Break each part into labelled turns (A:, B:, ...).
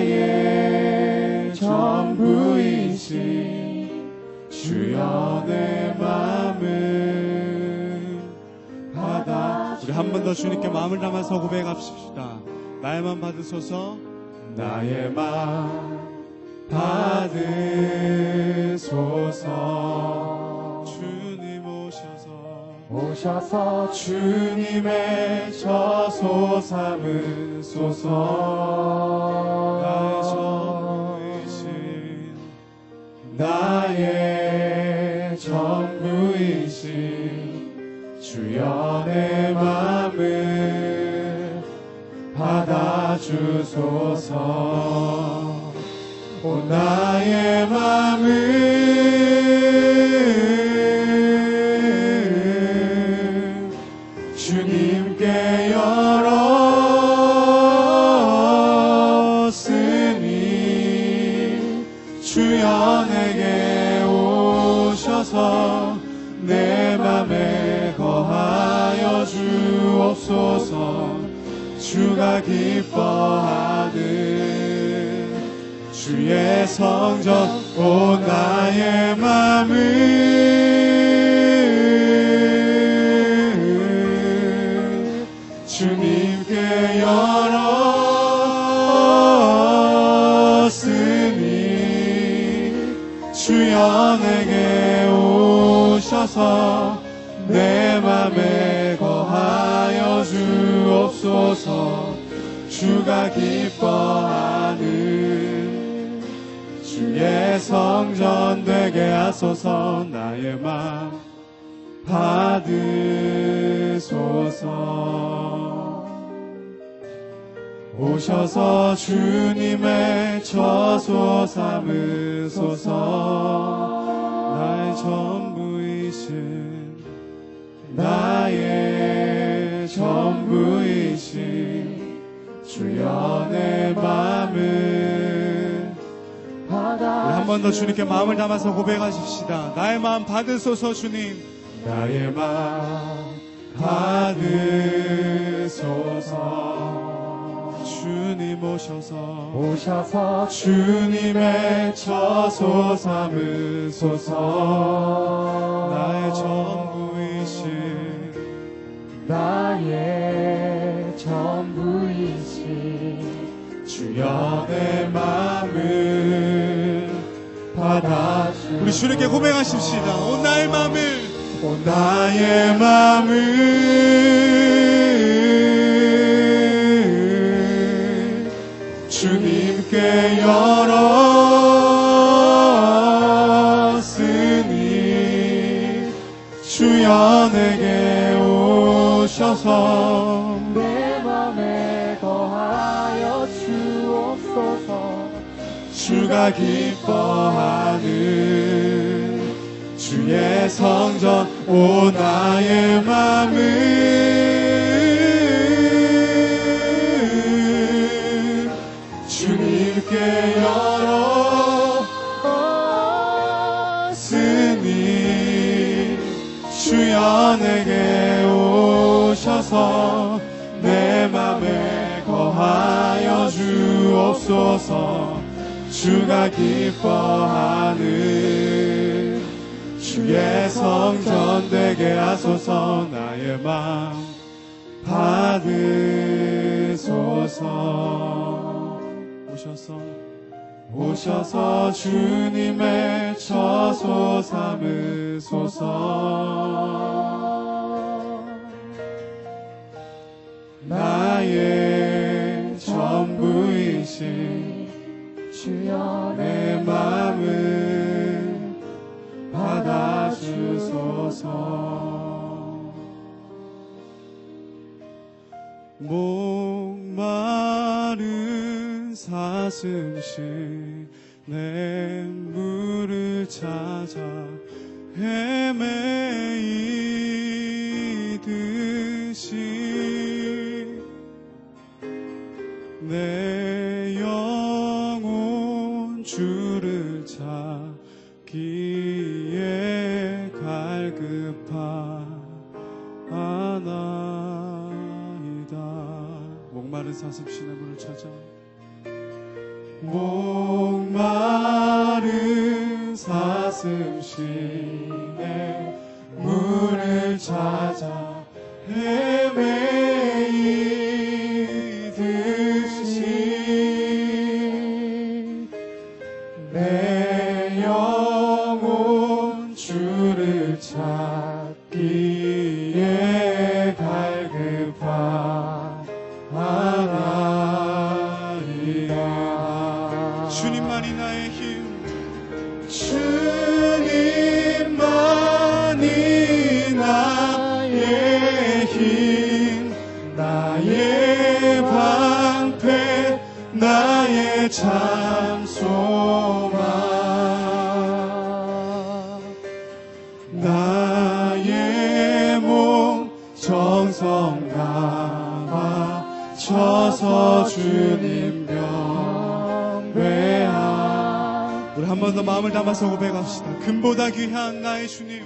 A: 나의 전부이신 주여 내 마음을 받아.
B: 우리 한 번 더 주님께 마음을 담아서 고백합시다. 나의 마음 받으소서.
A: 나의 마음 받으소서.
B: 주님
A: 오셔서 주님의 저소 삼으소서. 나의 전부이신 주여 내 마음을 받아주소서. 오 나의 마음을 주님께 열었으니 주여 내게 오셔서 내 맘에 거하여 주옵소서. 주가 기뻐하는 주의 성전 오 나의 맘을 주님께 열었으니 주여 내게 오셔서 내 맘에 거하여 주옵소서. 주가 기뻐하는 주의 성전 되게 하소서. 나의 맘 받으소서. 오셔서 주님의 저소 삼으소서.
B: 나의 전부이신
A: 나의 전부이신 주여 내 맘을 받아.
B: 한 번 더 주님께 마음을 담아서 고백하십시다. 나의 마음 받으소서. 주님
A: 나의 마음 받으소서.
B: 주님
A: 오셔서 주님의 저소 삼으소서.
B: 나의 전부이신
A: 나의 전부이신 주여 내 마음을 받아주.
B: 우리 주님께 고백하십시다. 오 나의 마음을
A: 오 나의 마음을 주님께 열었으니 주여 내게 오셔서 내 맘에 거하여 주옵소서. 주가 기뻐하는 주의 성전 오 나의 맘을 주님께 열었으니 주여 내게 오셔서 내 맘에 거하여 주옵소서. 주가 기뻐하는 주의 성전 되게 하소서. 나의 마음 받으소서. 오셔서 주님의 저소 삼으소서. 나의 전부이신 주여 내 맘을 받아주소서.
B: 목마른 사슴씨 내 물을 찾아 헤매이듯이 내 영혼 주를 찾기에 갈급하나이다. 목마른 사슴씨 내 물을 찾아
A: 목마른 사슴 시내 물을 찾아 헤매이듯이 내 영혼 주를 찾기에 갈급하나이다.
B: 주님만이 나의 힘,
A: 주님만이 나의 힘, 나의 방패, 나의 참 소망, 나의 몸 정성 다바 쳐서 주님 경배하.
B: 우리 한 번 더 마음을 담아서 고백합시다. 금보다 귀한 나의 주님,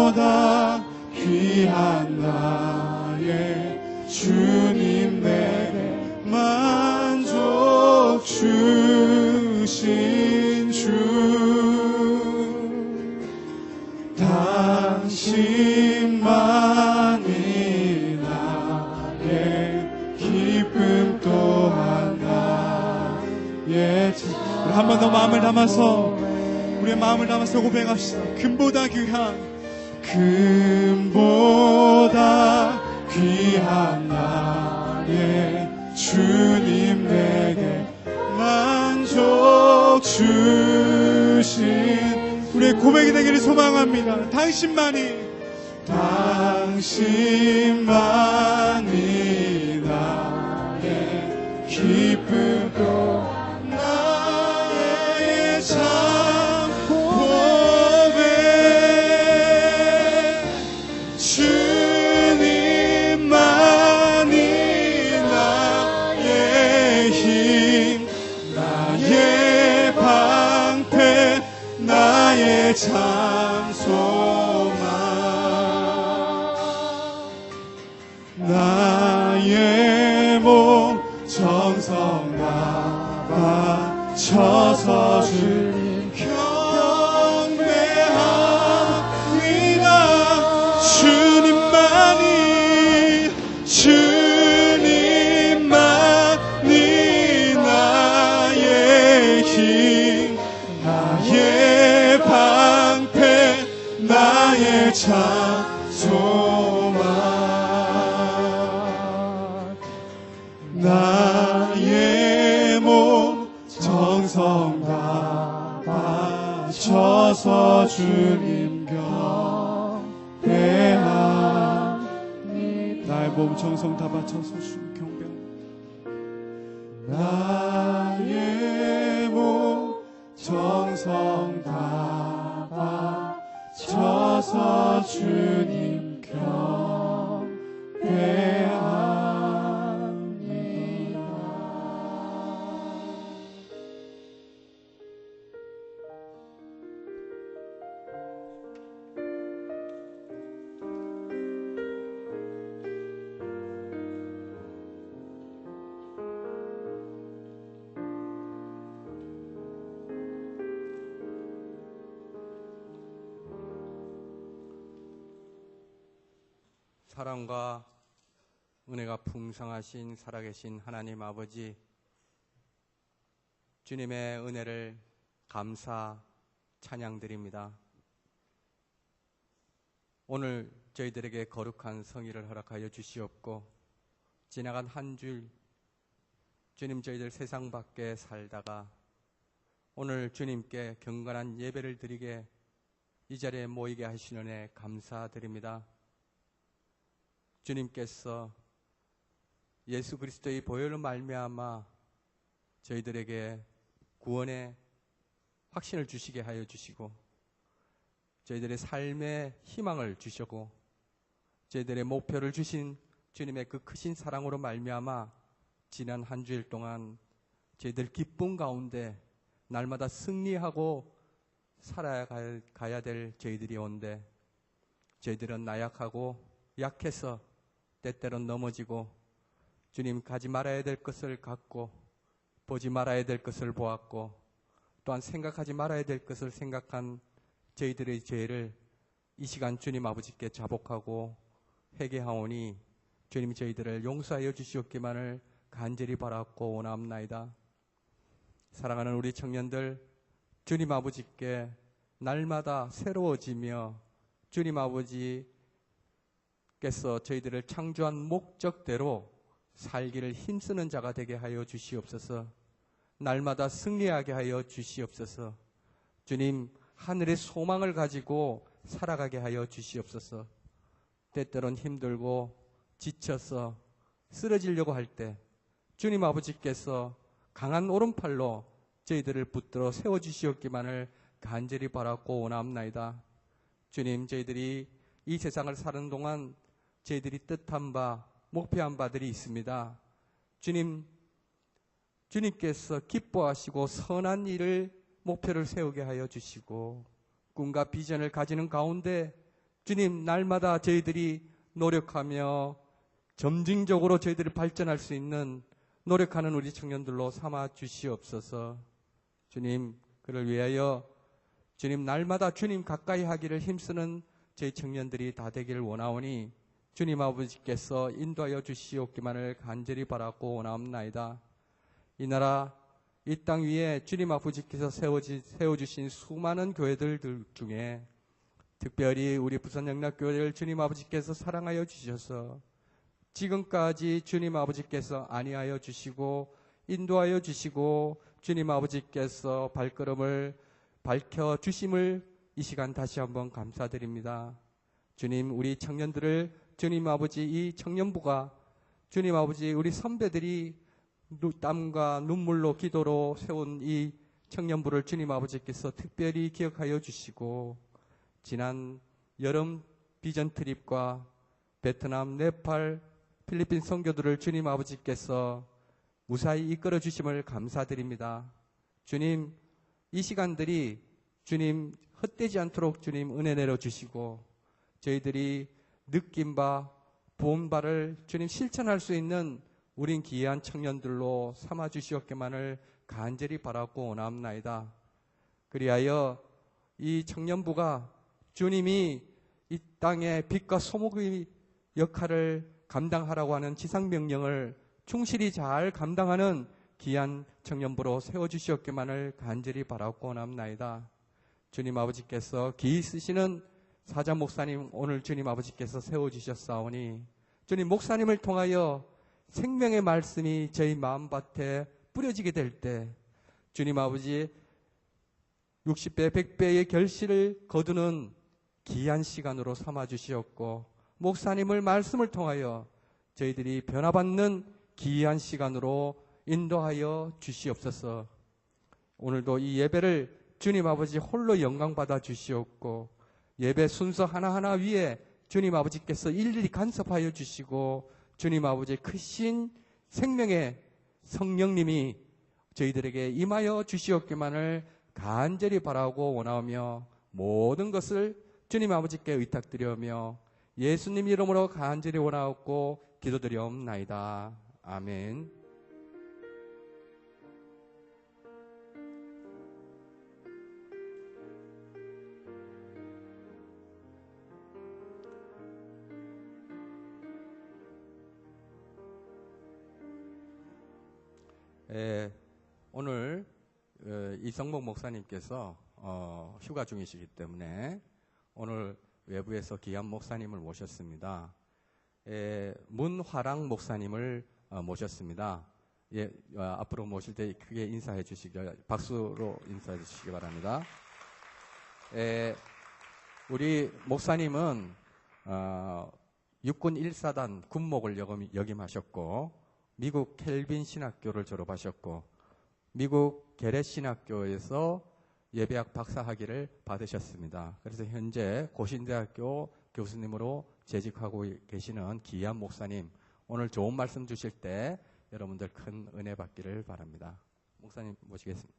A: 금보다 귀한 나의 주님 내게 만족 주신 주, 당신만이 나의 기쁨 또한 나의
B: 우리 한 번 더 마음을 담아서 우리의 마음을 담아서 고백합시다. 금보다 귀한,
A: 금보다 귀한 나의 주님 내게 만족 주신
B: 우리의 고백이 되기를 소망합니다. 당신만이
A: 나의 기쁨 또 나의 참 고백, 주님만이 나의 힘, 나의 방패, 나의 참 소망, 나의 몸 정성 다 바쳐서 주님 경배합니다. 주님만이 나의 힘, 나의 방패, 나의 참 소망, 나의 몸 정성 다 바쳐서 주님 경배합니다.
B: 나의 몸 정성 다 바쳐서 주님 경배합니다.
A: 나의 몸 정성 다 바쳐서 주님 경배합니다.
C: 사랑과 은혜가 풍성하신 살아계신 하나님 아버지, 주님의 은혜를 감사 찬양드립니다. 오늘 저희들에게 거룩한 성의를 허락하여 주시옵고, 지나간 한 주 주님 저희들 세상 밖에 살다가 오늘 주님께 경건한 예배를 드리게 이 자리에 모이게 하시는 은혜 감사드립니다. 주님께서 예수 그리스도의 보혈로 말미암아 저희들에게 구원의 확신을 주시게 하여 주시고, 저희들의 삶의 희망을 주시고, 저희들의 목표를 주신 주님의 그 크신 사랑으로 말미암아 지난 한 주일 동안 저희들 기쁨 가운데 날마다 승리하고 살아가야 될 저희들이 온데, 저희들은 나약하고 약해서 때때론 넘어지고 주님 가지 말아야 될 것을 갖고 보지 말아야 될 것을 보았고 또한 생각하지 말아야 될 것을 생각한 저희들의 죄를 이 시간 주님 아버지께 자복하고 회개하오니 주님 저희들을 용서하여 주시옵기만을 간절히 바랐고 원합나이다. 사랑하는 우리 청년들, 주님 아버지께 날마다 새로워지며 주님 아버지께서 저희들을 창조한 목적대로 살기를 힘쓰는 자가 되게 하여 주시옵소서. 날마다 승리하게 하여 주시옵소서. 주님, 하늘의 소망을 가지고 살아가게 하여 주시옵소서. 때때론 힘들고 지쳐서 쓰러지려고 할 때 주님 아버지께서 강한 오른팔로 저희들을 붙들어 세워주시옵기만을 간절히 바랐고 원합나이다. 주님, 저희들이 이 세상을 사는 동안 저희들이 뜻한 바, 목표한 바들이 있습니다. 주님께서 기뻐하시고 선한 일을 목표를 세우게 하여 주시고 꿈과 비전을 가지는 가운데 주님, 날마다 저희들이 노력하며 점진적으로 저희들이 발전할 수 있는 노력하는 우리 청년들로 삼아 주시옵소서. 주님, 그를 위하여 주님 날마다 주님 가까이 하기를 힘쓰는 저희 청년들이 다 되기를 원하오니 주님 아버지께서 인도하여 주시옵기만을 간절히 바랐고 원하옵나이다. 이 나라 이 땅 위에 주님 아버지께서 세워주신 수많은 교회들 중에 특별히 우리 부산영락교회를 주님 아버지께서 사랑하여 주셔서 지금까지 주님 아버지께서 안위하여 주시고 인도하여 주시고 주님 아버지께서 발걸음을 밝혀 주심을 이 시간 다시 한번 감사드립니다. 주님, 우리 청년들을 주님 아버지 이 청년부가 주님 아버지 우리 선배들이 땀과 눈물로 기도로 세운 이 청년부를 주님 아버지께서 특별히 기억하여 주시고 지난 여름 비전 트립과 베트남, 네팔, 필리핀 선교들을 주님 아버지께서 무사히 이끌어 주심을 감사드립니다. 주님, 이 시간들이 주님 헛되지 않도록 주님 은혜 내려 주시고 저희들이 느낀 바, 본 바를 주님 실천할 수 있는 우린 귀한 청년들로 삼아 주시옵기만을 간절히 바라고 원합나이다. 그리하여 이 청년부가 주님이 이 땅에 빛과 소목의 역할을 감당하라고 하는 지상명령을 충실히 잘 감당하는 귀한 청년부로 세워주시옵기만을 간절히 바라고 원합나이다. 주님 아버지께서 기이 쓰시는 사자 목사님 오늘 주님 아버지께서 세워주셨사오니 주님 목사님을 통하여 생명의 말씀이 저희 마음밭에 뿌려지게 될 때 주님 아버지 60배 100배의 결실을 거두는 귀한 시간으로 삼아주시었고 목사님을 말씀을 통하여 저희들이 변화받는 귀한 시간으로 인도하여 주시옵소서. 오늘도 이 예배를 주님 아버지 홀로 영광받아 주시옵고 예배 순서 하나하나 위에 주님 아버지께서 일일이 간섭하여 주시고 주님 아버지 크신 생명의 성령님이 저희들에게 임하여 주시옵기만을 간절히 바라고 원하며 모든 것을 주님 아버지께 의탁드리며 예수님 이름으로 간절히 원하옵고 기도드리옵나이다. 아멘. 오늘 이성목 목사님께서 휴가 중이시기 때문에 오늘 외부에서 귀한 목사님을 모셨습니다. 문화랑 목사님을 모셨습니다. 앞으로 모실 때 크게 인사해 주시기, 박수로 인사해 주시기 바랍니다. 우리 목사님은 육군 1사단 군목을 역임하셨고 미국 켈빈 신학교를 졸업하셨고 미국 게렛 신학교에서 예배학 박사학위를 받으셨습니다. 그래서 현재 고신대학교 교수님으로 재직하고 계시는 귀한 목사님, 오늘 좋은 말씀 주실 때 여러분들 큰 은혜 받기를 바랍니다. 목사님 모시겠습니다.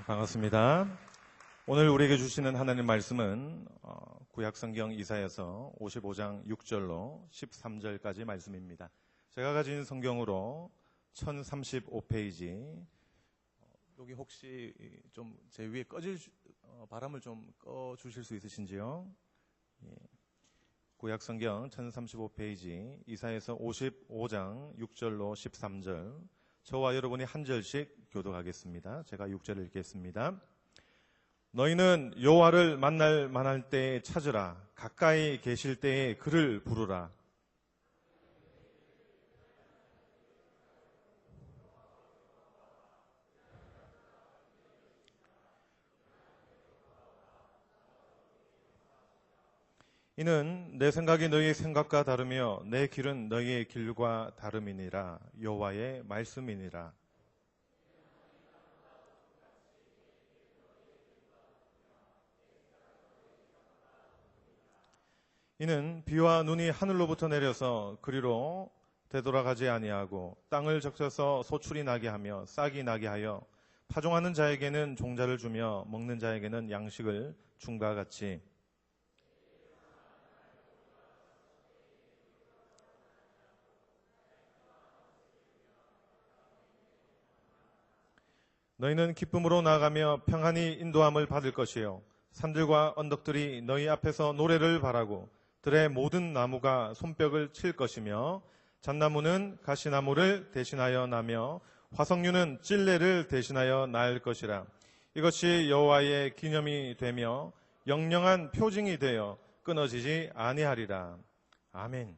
A: 반갑습니다. 오늘 우리에게 주시는 하나님 말씀은 구약성경 이사야서 55장 6절로 13절까지 말씀입니다. 제가 가진 성경으로 1035페이지. 여기 혹시 좀 제 위에 바람을 좀 꺼주실 수 있으신지요? 예. 구약성경 1035페이지 이사야서 55장 6절로 13절. 저와 여러분이 한 절씩 교독하겠습니다. 제가 6절을 읽겠습니다. 너희는 여호와를 만날 만할 때에 찾으라. 가까이 계실 때에 그를 부르라. 이는 내 생각이 너희의 생각과 다르며 내 길은 너희의 길과 다름이니라. 여호와의 말씀이니라. 이는 비와 눈이 하늘로부터 내려서 그리로 되돌아가지 아니하고 땅을 적셔서 소출이 나게 하며 싹이 나게 하여 파종하는 자에게는 종자를 주며 먹는 자에게는 양식을 줌과 같이 너희는 기쁨으로 나아가며 평안히 인도함을 받을 것이요 산들과 언덕들이 너희 앞에서 노래를 바라고 들의 모든 나무가 손뼉을 칠 것이며 잣나무는 가시나무를 대신하여 나며 화석류는 찔레를 대신하여 날 것이라. 이것이 여호와의 기념이 되며 영영한 표징이 되어 끊어지지 아니하리라. 아멘.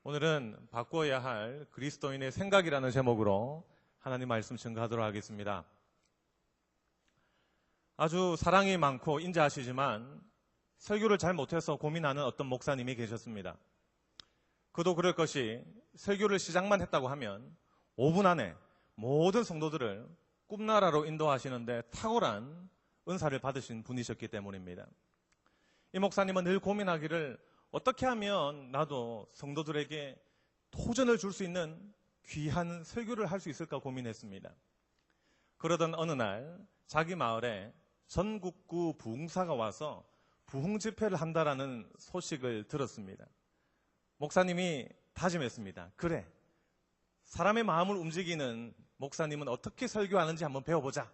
A: 오늘은 바꿔야 할 그리스도인의 생각이라는 제목으로 하나님 말씀 증거하도록 하겠습니다. 아주 사랑이 많고 인자하시지만 설교를 잘 못해서 고민하는 어떤 목사님이 계셨습니다. 그도 그럴 것이 설교를 시작만 했다고 하면 5분 안에 모든 성도들을 꿈나라로 인도하시는데 탁월한 은사를 받으신 분이셨기 때문입니다. 이 목사님은 늘 고민하기를 어떻게 하면 나도 성도들에게 도전을 줄 수 있는 귀한 설교를 할 수 있을까 고민했습니다. 그러던 어느 날 자기 마을에 전국구 부흥사가 와서 부흥 집회를 한다라는 소식을 들었습니다. 목사님이 다짐했습니다. 그래, 사람의 마음을 움직이는 목사님은 어떻게 설교하는지 한번 배워보자.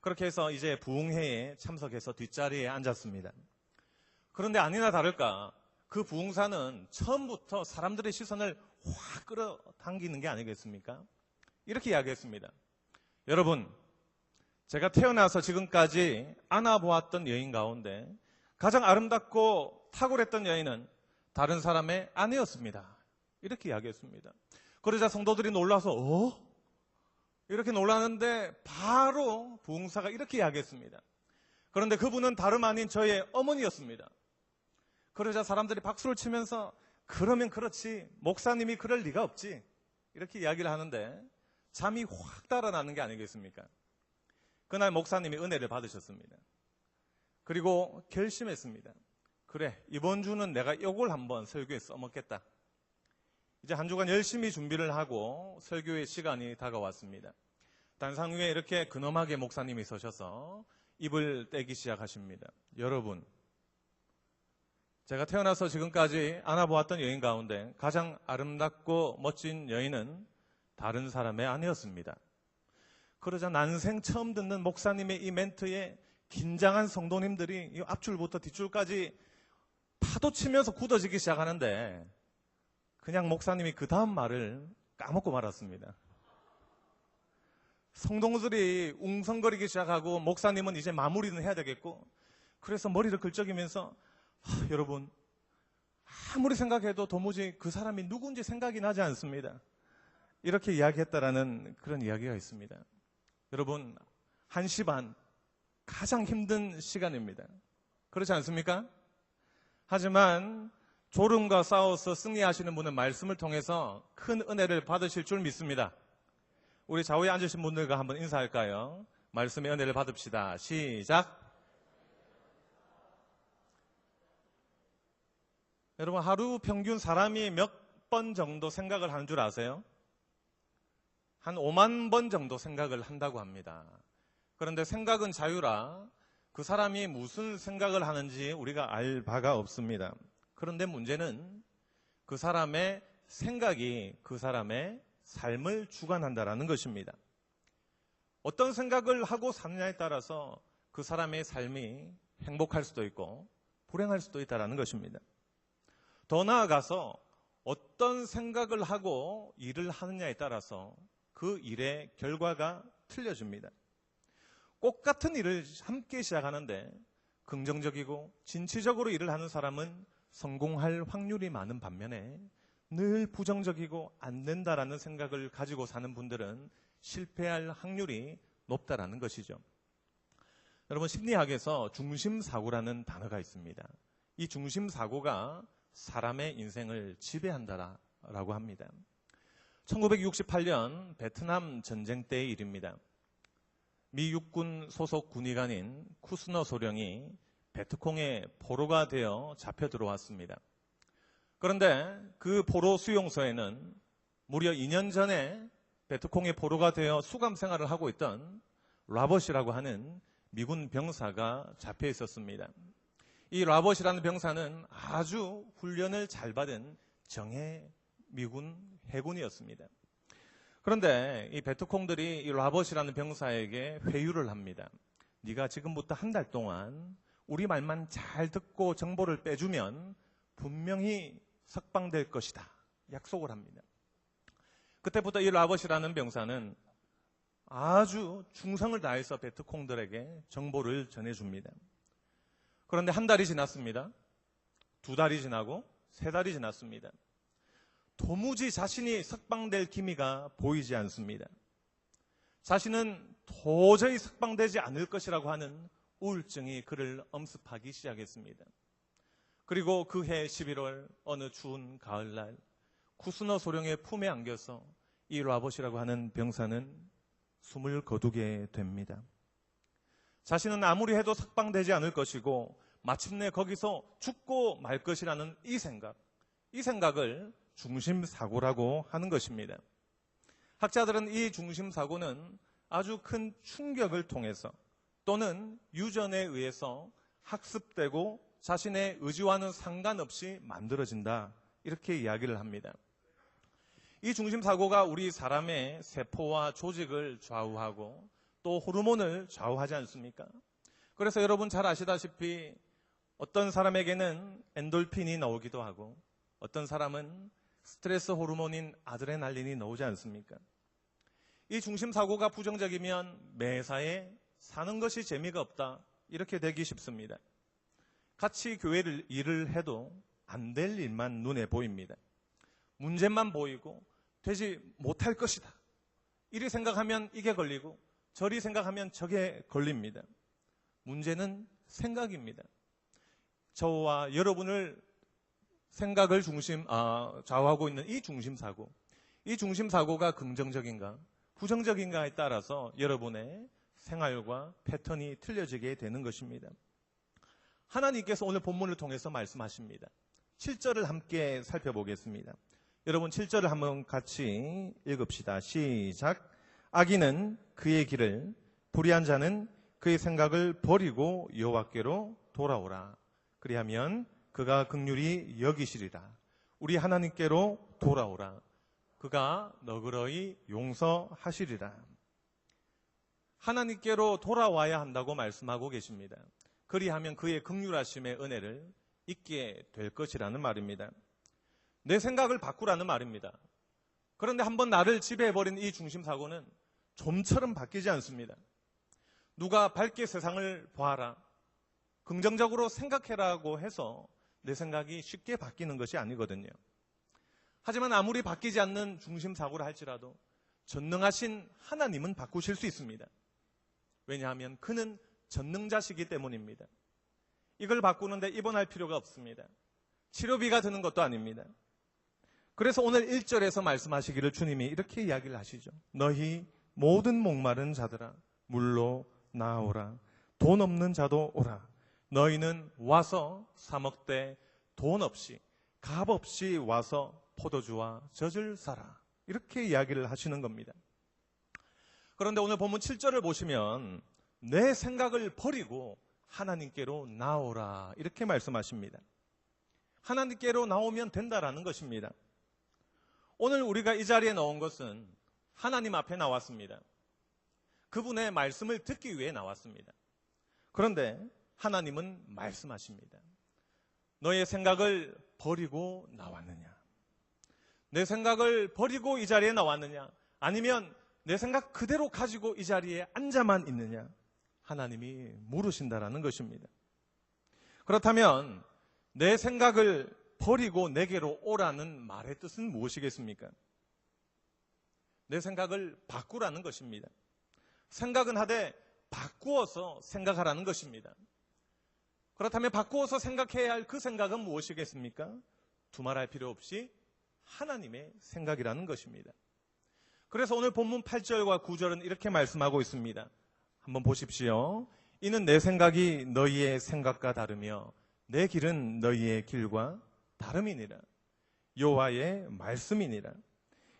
A: 그렇게 해서 이제 부흥회에 참석해서 뒷자리에 앉았습니다. 그런데 아니나 다를까 그 부흥사는 처음부터 사람들의 시선을 확 끌어당기는 게 아니겠습니까? 이렇게 이야기했습니다. 여러분, 제가 태어나서 지금까지 안아보았던 여인 가운데 가장 아름답고 탁월했던 여인은 다른 사람의 아내였습니다. 이렇게 이야기했습니다. 그러자 성도들이 놀라서 이렇게 놀라는데 바로 부흥사가 이렇게 이야기했습니다. 그런데 그분은 다름 아닌 저의 어머니였습니다. 그러자 사람들이 박수를 치면서 그러면 그렇지, 목사님이 그럴 리가 없지, 이렇게 이야기를 하는데 잠이 확 달아나는 게 아니겠습니까? 그날 목사님이 은혜를 받으셨습니다. 그리고 결심했습니다. 그래, 이번 주는 내가 이걸 한번 설교에 써먹겠다. 이제 한 주간 열심히 준비를 하고 설교의 시간이 다가왔습니다. 단상 위에 이렇게 근엄하게 목사님이 서셔서 입을 떼기 시작하십니다. 여러분, 제가 태어나서 지금까지 안아보았던 여인 가운데 가장 아름답고 멋진 여인은 다른 사람의 아내였습니다. 그러자 난생 처음 듣는 목사님의 이 멘트에 긴장한 성도님들이 이 앞줄부터 뒷줄까지 파도치면서 굳어지기 시작하는데 그냥 목사님이 그 다음 말을 까먹고 말았습니다. 성도들이 웅성거리기 시작하고 목사님은 이제 마무리는 해야 되겠고 그래서 머리를 긁적이면서 여러분, 아무리 생각해도 도무지 그 사람이 누군지 생각이 나지 않습니다. 이렇게 이야기했다라는 그런 이야기가 있습니다. 여러분, 1시 반 가장 힘든 시간입니다. 그렇지 않습니까? 하지만 졸음과 싸워서 승리하시는 분은 말씀을 통해서 큰 은혜를 받으실 줄 믿습니다. 우리 좌우에 앉으신 분들과 한번 인사할까요? 말씀의 은혜를 받읍시다. 시작. 여러분, 하루 평균 사람이 몇 번 정도 생각을 하는 줄 아세요? 한 5만 번 정도 생각을 한다고 합니다. 그런데 생각은 자유라 그 사람이 무슨 생각을 하는지 우리가 알 바가 없습니다. 그런데 문제는 그 사람의 생각이 그 사람의 삶을 주관한다라는 것입니다. 어떤 생각을 하고 사느냐에 따라서 그 사람의 삶이 행복할 수도 있고 불행할 수도 있다는 것입니다. 더 나아가서 어떤 생각을 하고 일을 하느냐에 따라서 그 일의 결과가 틀려집니다. 똑같은 일을 함께 시작하는데 긍정적이고 진취적으로 일을 하는 사람은 성공할 확률이 많은 반면에 늘 부정적이고 안 된다라는 생각을 가지고 사는 분들은 실패할 확률이 높다라는 것이죠. 여러분, 심리학에서 중심사고라는 단어가 있습니다. 이 중심사고가 사람의 인생을 지배한다라고 합니다. 1968년 베트남 전쟁 때의 일입니다. 미 육군 소속 군의관인 쿠스너 소령이 베트콩의 포로가 되어 잡혀 들어왔습니다. 그런데 그 포로 수용소에는 무려 2년 전에 베트콩의 포로가 되어 수감 생활을 하고 있던 라벗이라고 하는 미군 병사가 잡혀 있었습니다. 이 라벗이라는 병사는 아주 훈련을 잘 받은 정예 미군 해군이었습니다. 그런데 이 베트콩들이 이 라벗이라는 병사에게 회유를 합니다. 네가 지금부터 한 달 동안 우리 말만 잘 듣고 정보를 빼주면 분명히 석방될 것이다. 약속을 합니다. 그때부터 이 라벗이라는 병사는 아주 충성을 다해서 베트콩들에게 정보를 전해줍니다. 그런데 한 달이 지났습니다. 2달이 지나고 3달이 지났습니다. 도무지 자신이 석방될 기미가 보이지 않습니다. 자신은 도저히 석방되지 않을 것이라고 하는 우울증이 그를 엄습하기 시작했습니다. 그리고 그해 11월 어느 추운 가을날 쿠스너 소령의 품에 안겨서 이 라봇이라고 하는 병사는 숨을 거두게 됩니다. 자신은 아무리 해도 석방되지 않을 것이고 마침내 거기서 죽고 말 것이라는 이 생각을 중심사고라고 하는 것입니다. 학자들은 이 중심사고는 아주 큰 충격을 통해서 또는 유전에 의해서 학습되고 자신의 의지와는 상관없이 만들어진다, 이렇게 이야기를 합니다. 이 중심사고가 우리 사람의 세포와 조직을 좌우하고 또 호르몬을 좌우하지 않습니까? 그래서 여러분 잘 아시다시피 어떤 사람에게는 엔돌핀이 나오기도 하고 어떤 사람은 스트레스 호르몬인 아드레날린이 나오지 않습니까? 이 중심사고가 부정적이면 매사에 사는 것이 재미가 없다, 이렇게 되기 쉽습니다. 같이 교회를 일을 해도 안 될 일만 눈에 보입니다. 문제만 보이고 되지 못할 것이다, 이리 생각하면 이게 걸리고 저리 생각하면 저게 걸립니다. 문제는 생각입니다. 저와 여러분을 생각을 좌우하고 있는 이 중심사고가 긍정적인가 부정적인가에 따라서 여러분의 생활과 패턴이 틀려지게 되는 것입니다. 하나님께서 오늘 본문을 통해서 말씀하십니다. 7절을 함께 살펴보겠습니다. 여러분 7절을 한번 같이 읽읍시다. 시작. 악인은 그의 길을, 불의한 자는 그의 생각을 버리고 여호와께로 돌아오라. 그리하면 그가 긍휼히 여기시리라. 우리 하나님께로 돌아오라. 그가 너그러이 용서하시리라. 하나님께로 돌아와야 한다고 말씀하고 계십니다. 그리하면 그의 긍휼하심의 은혜를 잊게 될 것이라는 말입니다. 내 생각을 바꾸라는 말입니다. 그런데 한번 나를 지배해버린 이 중심사고는 좀처럼 바뀌지 않습니다. 누가 밝게 세상을 봐라, 긍정적으로 생각해라고 해서 내 생각이 쉽게 바뀌는 것이 아니거든요. 하지만 아무리 바뀌지 않는 중심사고를 할지라도 전능하신 하나님은 바꾸실 수 있습니다. 왜냐하면 그는 전능자시기 때문입니다. 이걸 바꾸는데 입원할 필요가 없습니다. 치료비가 드는 것도 아닙니다. 그래서 오늘 1절에서 말씀하시기를 주님이 이렇게 이야기를 하시죠. 너희 모든 목마른 자들아 물로 나오라. 돈 없는 자도 오라. 너희는 와서 사 먹되 돈 없이 값 없이 와서 포도주와 젖을 사라. 이렇게 이야기를 하시는 겁니다. 그런데 오늘 본문 7절을 보시면 내 생각을 버리고 하나님께로 나오라. 이렇게 말씀하십니다. 하나님께로 나오면 된다라는 것입니다. 오늘 우리가 이 자리에 나온 것은 하나님 앞에 나왔습니다. 그분의 말씀을 듣기 위해 나왔습니다. 그런데 하나님은 말씀하십니다. 너의 생각을 버리고 나왔느냐? 내 생각을 버리고 이 자리에 나왔느냐? 아니면 내 생각 그대로 가지고 이 자리에 앉아만 있느냐? 하나님이 물으신다라는 것입니다. 그렇다면 내 생각을 버리고 내게로 오라는 말의 뜻은 무엇이겠습니까? 내 생각을 바꾸라는 것입니다. 생각은 하되 바꾸어서 생각하라는 것입니다. 그렇다면 바꾸어서 생각해야 할 그 생각은 무엇이겠습니까? 두말할 필요 없이 하나님의 생각이라는 것입니다. 그래서 오늘 본문 8절과 9절은 이렇게 말씀하고 있습니다. 한번 보십시오. 이는 내 생각이 너희의 생각과 다르며 내 길은 너희의 길과 다름이니라. 여호와의 말씀이니라.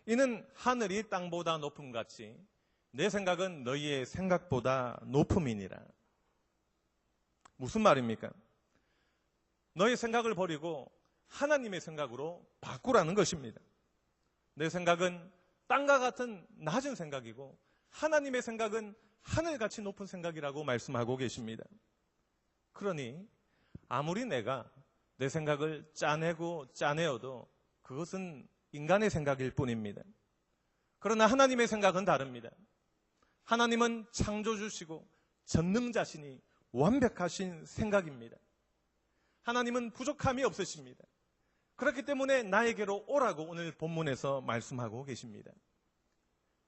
A: 이는 하늘이 땅보다 높음 같이 내 생각은 너희의 생각보다 높음이니라. 무슨 말입니까? 너의 생각을 버리고 하나님의 생각으로 바꾸라는 것입니다. 내 생각은 땅과 같은 낮은 생각이고 하나님의 생각은 하늘같이 높은 생각이라고 말씀하고 계십니다. 그러니 아무리 내가 내 생각을 짜내고 짜내어도 그것은 인간의 생각일 뿐입니다. 그러나 하나님의 생각은 다릅니다. 하나님은 창조주시고 전능자시니 완벽하신 생각입니다. 하나님은 부족함이 없으십니다. 그렇기 때문에 나에게로 오라고 오늘 본문에서 말씀하고 계십니다.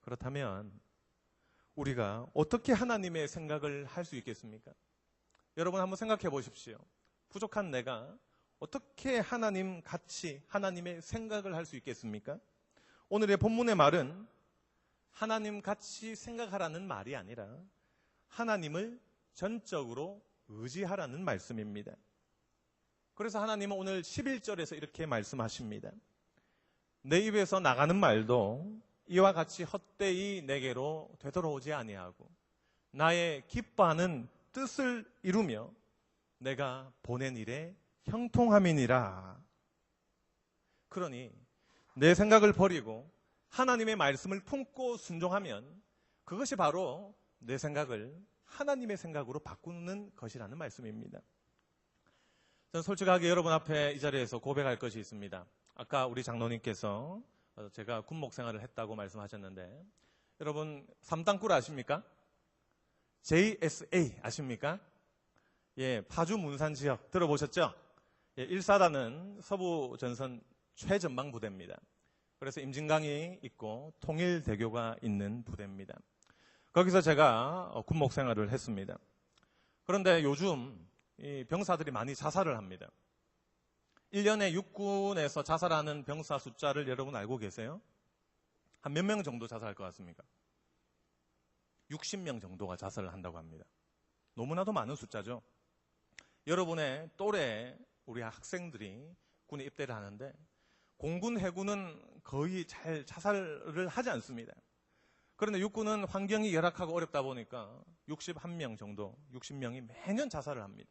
A: 그렇다면 우리가 어떻게 하나님의 생각을 할 수 있겠습니까? 여러분 한번 생각해 보십시오. 부족한 내가 어떻게 하나님 같이 하나님의 생각을 할 수 있겠습니까? 오늘의 본문의 말은 하나님 같이 생각하라는 말이 아니라 하나님을 전적으로 의지하라는 말씀입니다. 그래서 하나님은 오늘 11절에서 이렇게 말씀하십니다. 내 입에서 나가는 말도 이와 같이 헛되이 내게로 되돌아오지 아니하고 나의 기뻐하는 뜻을 이루며 내가 보낸 일에 형통함이니라. 그러니 내 생각을 버리고 하나님의 말씀을 품고 순종하면 그것이 바로 내 생각을 하나님의 생각으로 바꾸는 것이라는 말씀입니다. 저는 솔직하게 여러분 앞에 이 자리에서 고백할 것이 있습니다. 아까 우리 장로님께서 제가 군목 생활을 했다고 말씀하셨는데 여러분 3단굴 아십니까? JSA 아십니까? 예, 파주 문산 지역 들어보셨죠? 예, 1사단은 서부 전선 최전방 부대입니다. 그래서 임진강이 있고 통일대교가 있는 부대입니다. 거기서 제가 군목 생활을 했습니다. 그런데 요즘 이 병사들이 많이 자살을 합니다. 1년에 육군에서 자살하는 병사 숫자를 여러분 알고 계세요? 한 몇 명 정도 자살할 것 같습니까? 60명 정도가 자살을 한다고 합니다. 너무나도 많은 숫자죠. 여러분의 또래 우리 학생들이 군에 입대를 하는데 공군, 해군은 거의 잘 자살을 하지 않습니다. 그런데 육군은 환경이 열악하고 어렵다 보니까 61명 정도, 60명이 매년 자살을 합니다.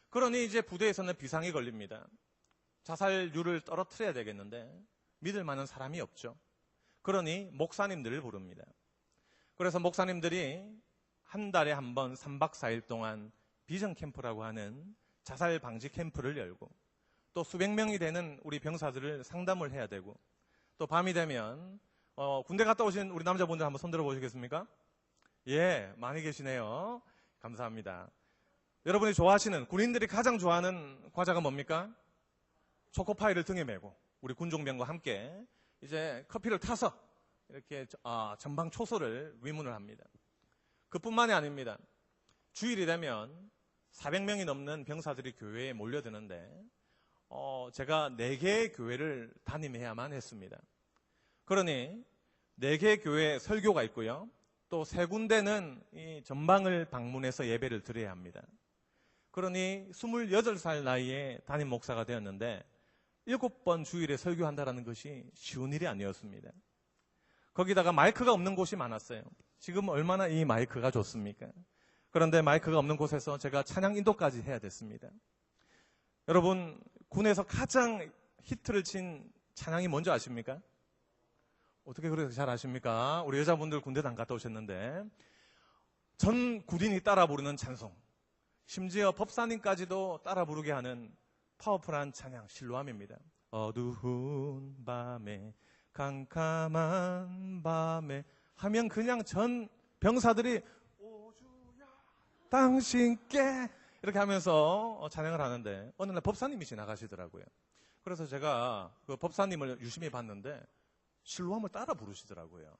A: 그러니 이제 부대에서는 비상이 걸립니다. 자살률을 떨어뜨려야 되겠는데 믿을 만한 사람이 없죠. 그러니 목사님들을 부릅니다. 그래서 목사님들이 한 달에 한 번 3박 4일 동안 비전 캠프라고 하는 자살 방지 캠프를 열고 또 수백 명이 되는 우리 병사들을 상담을 해야 되고 또 밤이 되면 군대 갔다 오신 우리 남자분들 한번 손들어 보시겠습니까? 예, 많이 계시네요. 감사합니다. 여러분이 좋아하시는 군인들이 가장 좋아하는 과자가 뭡니까? 초코파이를 등에 메고 우리 군종병과 함께 이제 커피를 타서 이렇게 전방 초소를 위문을 합니다. 그뿐만이 아닙니다. 주일이 되면 400명이 넘는 병사들이 교회에 몰려드는데 제가 4개의 교회를 담임해야만 했습니다. 그러니 4개의 교회 설교가 있고요. 또 3군데는 이 전방을 방문해서 예배를 드려야 합니다. 그러니 28살 나이에 담임 목사가 되었는데 7번 주일에 설교한다는 것이 쉬운 일이 아니었습니다. 거기다가 마이크가 없는 곳이 많았어요. 지금 얼마나 이 마이크가 좋습니까? 그런데 마이크가 없는 곳에서 제가 찬양 인도까지 해야 됐습니다. 여러분, 군에서 가장 히트를 친 찬양이 뭔지 아십니까? 어떻게 그렇게 잘 아십니까? 우리 여자분들 군대도 안 갔다 오셨는데 전 군인이 따라 부르는 찬송, 심지어 법사님까지도 따라 부르게 하는 파워풀한 찬양 실로암입니다. 어두운 밤에 캄캄한 밤에 하면 그냥 전 병사들이 오주야 당신께 이렇게 하면서 찬양을 하는데 어느 날 법사님이 지나가시더라고요. 그래서 제가 그 법사님을 유심히 봤는데 실로암을 따라 부르시더라고요.